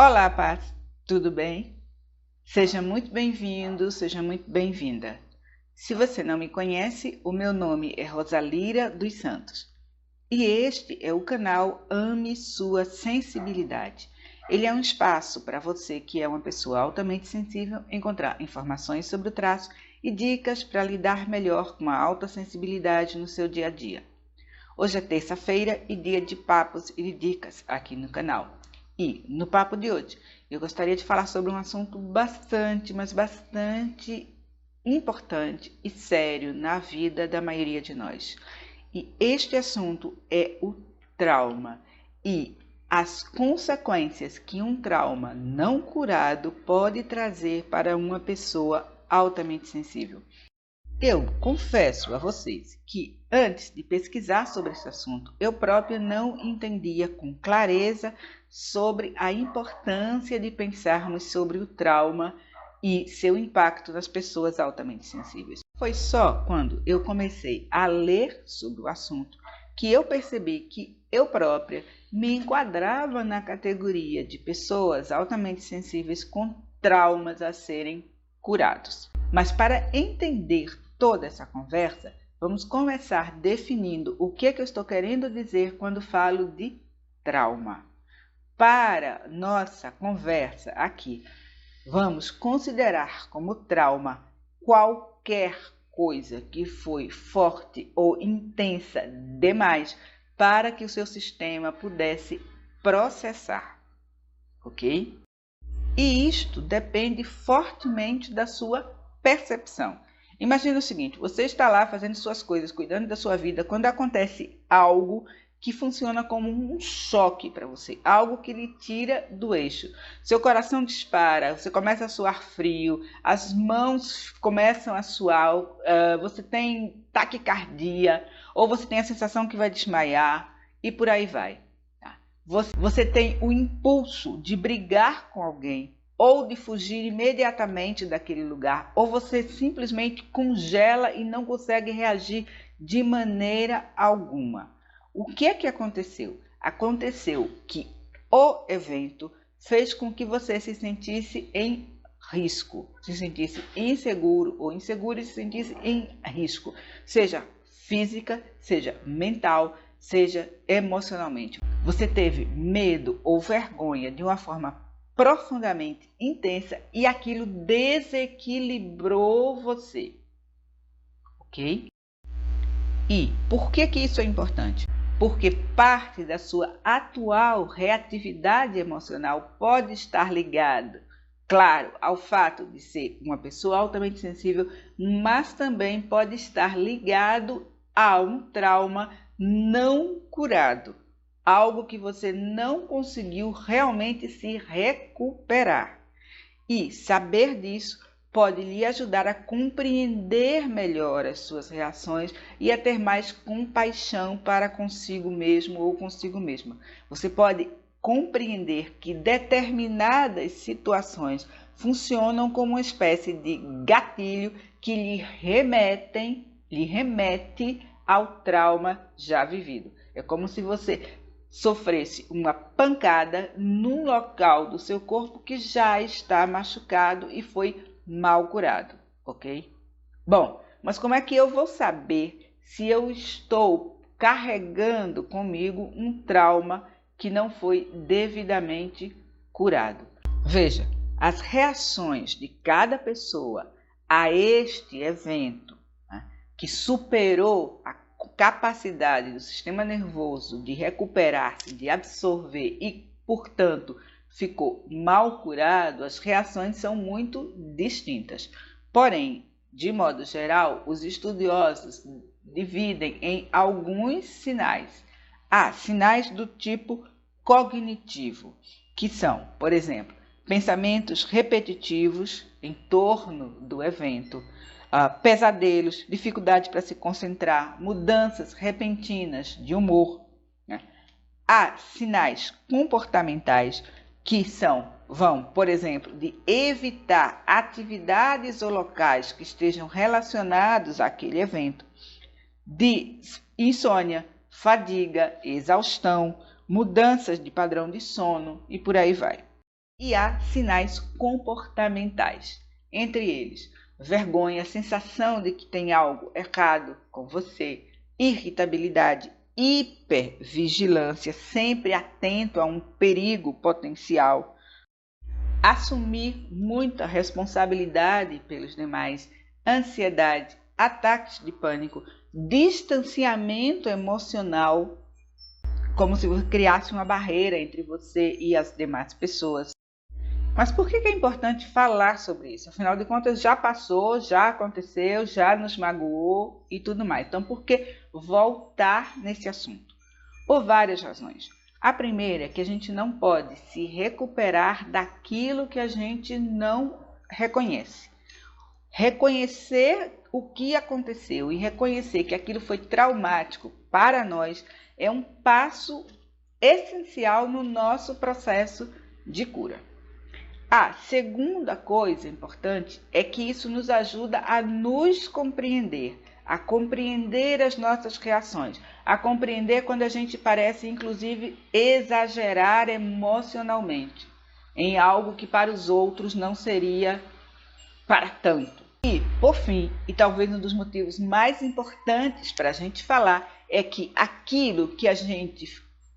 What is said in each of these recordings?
Olá, Paz, tudo bem? Seja muito bem-vindo, seja muito bem-vinda. Se você não me conhece, o meu nome é Rosalira dos Santos e este é o canal Ame Sua Sensibilidade. Ele é um espaço para você que é uma pessoa altamente sensível encontrar informações sobre o traço e dicas para lidar melhor com a alta sensibilidade no seu dia a dia. Hoje é terça-feira e dia de papos e de dicas aqui no canal. E no papo de hoje, eu gostaria de falar sobre um assunto bastante importante e sério na vida da maioria de nós. E este assunto é o trauma e as consequências que um trauma não curado pode trazer para uma pessoa altamente sensível. Eu confesso a vocês que antes de pesquisar sobre esse assunto, eu própria não entendia com clareza sobre a importância de pensarmos sobre o trauma e seu impacto nas pessoas altamente sensíveis. Foi só quando eu comecei a ler sobre o assunto que eu percebi que eu própria me enquadrava na categoria de pessoas altamente sensíveis com traumas a serem curados. Mas para entender toda essa conversa, vamos começar definindo o que eu estou querendo dizer quando falo de trauma. Para nossa conversa aqui, vamos considerar como trauma qualquer coisa que foi forte ou intensa demais para que o seu sistema pudesse processar, ok? E isto depende fortemente da sua percepção. Imagina o seguinte, você está lá fazendo suas coisas, cuidando da sua vida, quando acontece algo que funciona como um choque para você, algo que lhe tira do eixo. Seu coração dispara, você começa a suar frio, as mãos começam a suar, você tem taquicardia, ou você tem a sensação que vai desmaiar, e por aí vai. Você tem o impulso de brigar com alguém, ou de fugir imediatamente daquele lugar, ou você simplesmente congela e não consegue reagir de maneira alguma. O que é que aconteceu? Aconteceu que o evento fez com que você se sentisse em risco, se sentisse inseguro ou inseguro e se sentisse em risco, seja física, seja mental, seja emocionalmente. Você teve medo ou vergonha de uma forma profundamente intensa e aquilo desequilibrou você, ok? E por que isso é importante? Porque parte da sua atual reatividade emocional pode estar ligada, claro, ao fato de ser uma pessoa altamente sensível, mas também pode estar ligado a um trauma não curado, algo que você não conseguiu realmente se recuperar. E saber disso pode lhe ajudar a compreender melhor as suas reações e a ter mais compaixão para consigo mesmo ou consigo mesma. Você pode compreender que determinadas situações funcionam como uma espécie de gatilho que lhe remete ao trauma já vivido. É como se você sofresse uma pancada num local do seu corpo que já está machucado e foi mal curado, ok? Bom, mas como é que eu vou saber se eu estou carregando comigo um trauma que não foi devidamente curado? Veja, as reações de cada pessoa a este evento, né, que superou a capacidade do sistema nervoso de recuperar-se, de absorver e, portanto, ficou mal curado, as reações são muito distintas. Porém, de modo geral, os estudiosos dividem em alguns sinais. Há sinais do tipo cognitivo, que são, por exemplo, pensamentos repetitivos em torno do evento, pesadelos, dificuldade para se concentrar, mudanças repentinas de humor, né? Há sinais comportamentais que vão, por exemplo, de evitar atividades ou locais que estejam relacionados àquele evento, de insônia, fadiga, exaustão, mudanças de padrão de sono e por aí vai. E há sinais comportamentais, entre eles vergonha, sensação de que tem algo errado com você, irritabilidade, hipervigilância, sempre atento a um perigo potencial, assumir muita responsabilidade pelos demais, ansiedade, ataques de pânico, distanciamento emocional, como se você criasse uma barreira entre você e as demais pessoas. Mas por que é importante falar sobre isso? Afinal de contas, já passou, já aconteceu, já nos magoou e tudo mais. Então, por que voltar nesse assunto? Por várias razões. A primeira é que a gente não pode se recuperar daquilo que a gente não reconhece. Reconhecer o que aconteceu e reconhecer que aquilo foi traumático para nós é um passo essencial no nosso processo de cura. A segunda coisa importante é que isso nos ajuda a nos compreender, a compreender as nossas reações, a compreender quando a gente parece, inclusive, exagerar emocionalmente em algo que para os outros não seria para tanto. E, por fim, e talvez um dos motivos mais importantes para a gente falar, é que aquilo que a gente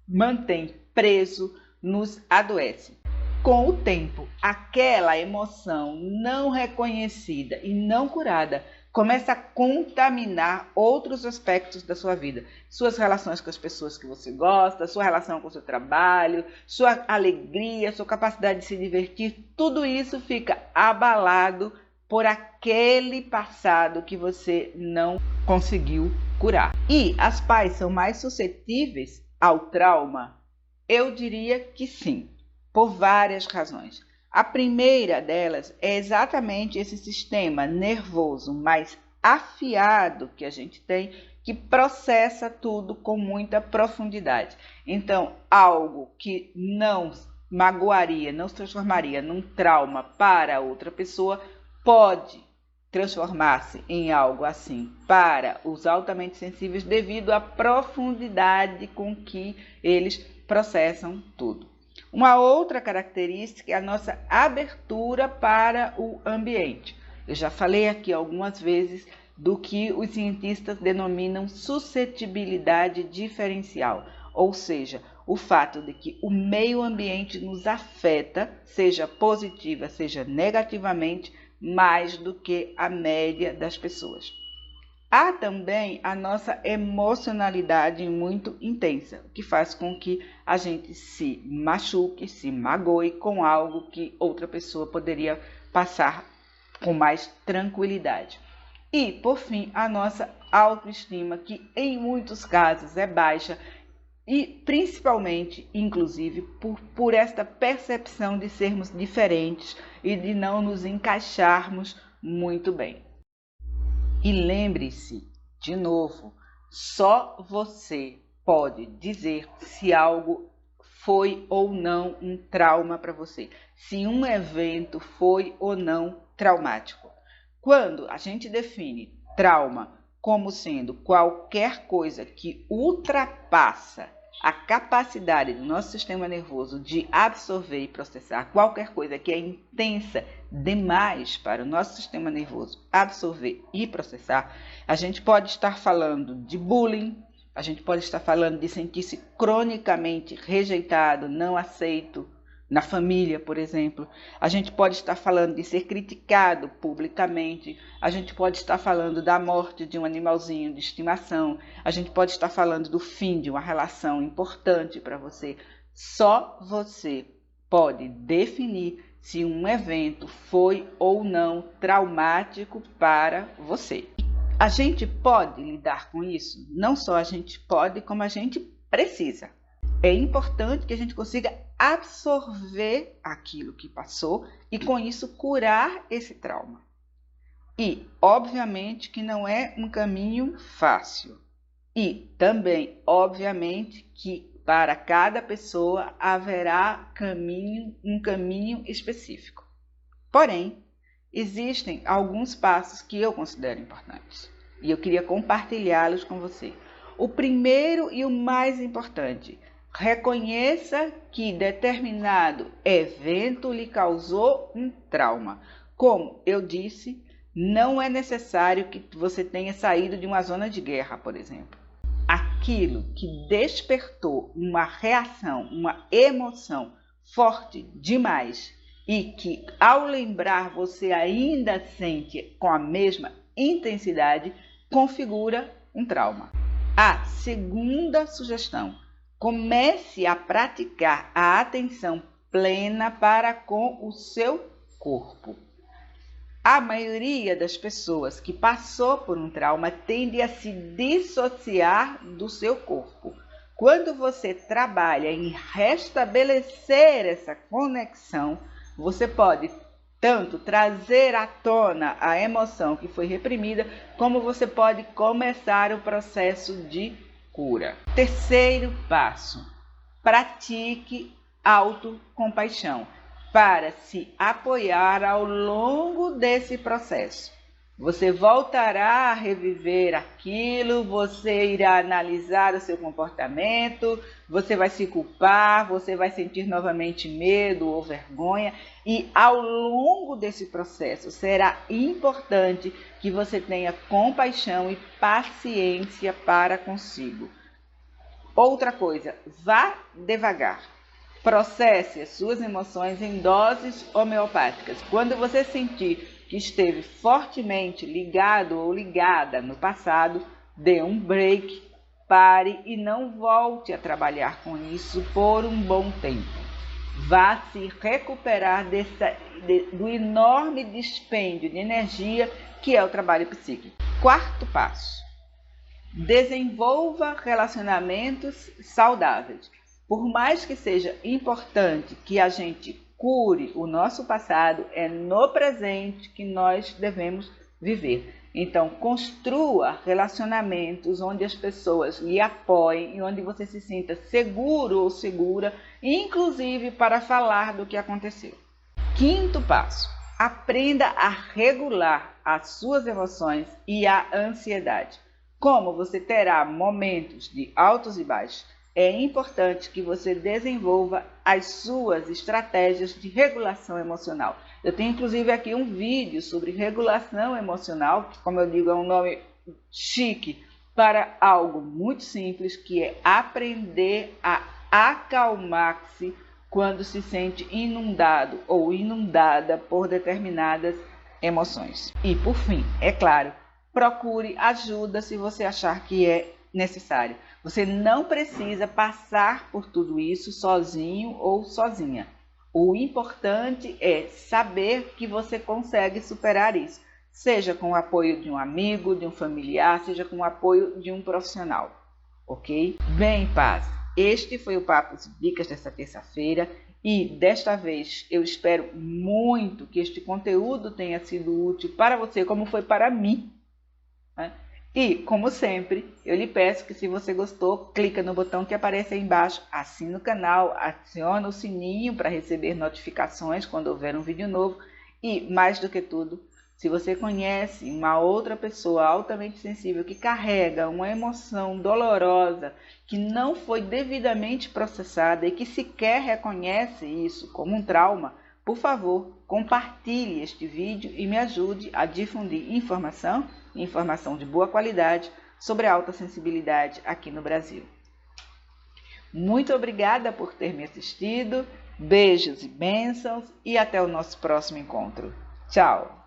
mantém preso nos adoece. Com o tempo, aquela emoção não reconhecida e não curada começa a contaminar outros aspectos da sua vida. Suas relações com as pessoas que você gosta, sua relação com o seu trabalho, sua alegria, sua capacidade de se divertir, tudo isso fica abalado por aquele passado que você não conseguiu curar. E as pais são mais suscetíveis ao trauma? Eu diria que sim. Por várias razões. A primeira delas é exatamente esse sistema nervoso mais afiado que a gente tem, que processa tudo com muita profundidade. Então, algo que não magoaria, não se transformaria num trauma para outra pessoa, pode transformar-se em algo assim para os altamente sensíveis devido à profundidade com que eles processam tudo. Uma outra característica é a nossa abertura para o ambiente. Eu já falei aqui algumas vezes do que os cientistas denominam suscetibilidade diferencial, ou seja, o fato de que o meio ambiente nos afeta, seja positiva, seja negativamente, mais do que a média das pessoas. Há também a nossa emocionalidade muito intensa, o que faz com que a gente se machuque, se magoe com algo que outra pessoa poderia passar com mais tranquilidade. E, por fim, a nossa autoestima, que em muitos casos é baixa e principalmente, inclusive, por esta percepção de sermos diferentes e de não nos encaixarmos muito bem. E lembre-se, de novo, só você pode dizer se algo foi ou não um trauma para você, se um evento foi ou não traumático. Quando a gente define trauma como sendo qualquer coisa que ultrapassa a capacidade do nosso sistema nervoso de absorver e processar qualquer coisa que é intensa demais para o nosso sistema nervoso absorver e processar, a gente pode estar falando de bullying, a gente pode estar falando de sentir-se cronicamente rejeitado, não aceito na família, por exemplo. A gente pode estar falando de ser criticado publicamente, a gente pode estar falando da morte de um animalzinho de estimação, a gente pode estar falando do fim de uma relação importante para você. Só você pode definir se um evento foi ou não traumático para você. A gente pode lidar com isso? Não só a gente pode, como a gente precisa. É importante que a gente consiga absorver aquilo que passou e, com isso, curar esse trauma. E, obviamente, que não é um caminho fácil. E também, obviamente, que para cada pessoa haverá um caminho específico. Porém, existem alguns passos que eu considero importantes e eu queria compartilhá-los com você. O primeiro e o mais importante: Reconheça que determinado evento lhe causou um trauma. Como eu disse, não é necessário que você tenha saído de uma zona de guerra, por exemplo. Aquilo que despertou uma reação, uma emoção forte demais e que, ao lembrar, você ainda sente com a mesma intensidade, configura um trauma. A segunda sugestão: comece a praticar a atenção plena para com o seu corpo. A maioria das pessoas que passou por um trauma tende a se dissociar do seu corpo. Quando você trabalha em restabelecer essa conexão, você pode tanto trazer à tona a emoção que foi reprimida, como você pode começar o processo de cura. Terceiro passo: pratique autocompaixão para se apoiar ao longo desse processo. Você voltará a reviver aquilo, você irá analisar o seu comportamento, você vai se culpar, você vai sentir novamente medo ou vergonha, e ao longo desse processo será importante que você tenha compaixão e paciência para consigo. Outra coisa, vá devagar. Processe as suas emoções em doses homeopáticas. Quando você sentir que esteve fortemente ligado ou ligada no passado, dê um break, pare e não volte a trabalhar com isso por um bom tempo. Vá se recuperar do enorme dispêndio de energia que é o trabalho psíquico. Quarto passo: desenvolva relacionamentos saudáveis. Por mais que seja importante que a gente cure o nosso passado, é no presente que nós devemos viver. Então, construa relacionamentos onde as pessoas lhe apoiem e onde você se sinta seguro ou segura, inclusive para falar do que aconteceu. Quinto passo: aprenda a regular as suas emoções e a ansiedade. Como você terá momentos de altos e baixos, é importante que você desenvolva as suas estratégias de regulação emocional. Eu tenho inclusive aqui um vídeo sobre regulação emocional, que, como eu digo, é um nome chique para algo muito simples, que é aprender a acalmar-se quando se sente inundado ou inundada por determinadas emoções. E por fim, é claro, procure ajuda se você achar que é necessário. Você não precisa passar por tudo isso sozinho ou sozinha. O importante é saber que você consegue superar isso, seja com o apoio de um amigo, de um familiar, seja com o apoio de um profissional, ok? Bem, paz, este foi o Papo de Dicas desta terça-feira e desta vez eu espero muito que este conteúdo tenha sido útil para você, como foi para mim, né? E, como sempre, eu lhe peço que, se você gostou, clica no botão que aparece aí embaixo, assina o canal, aciona o sininho para receber notificações quando houver um vídeo novo e, mais do que tudo, se você conhece uma outra pessoa altamente sensível que carrega uma emoção dolorosa que não foi devidamente processada e que sequer reconhece isso como um trauma, por favor, compartilhe este vídeo e me ajude a difundir informação de boa qualidade sobre a alta sensibilidade aqui no Brasil. Muito obrigada por ter me assistido, beijos e bênçãos e até o nosso próximo encontro. Tchau!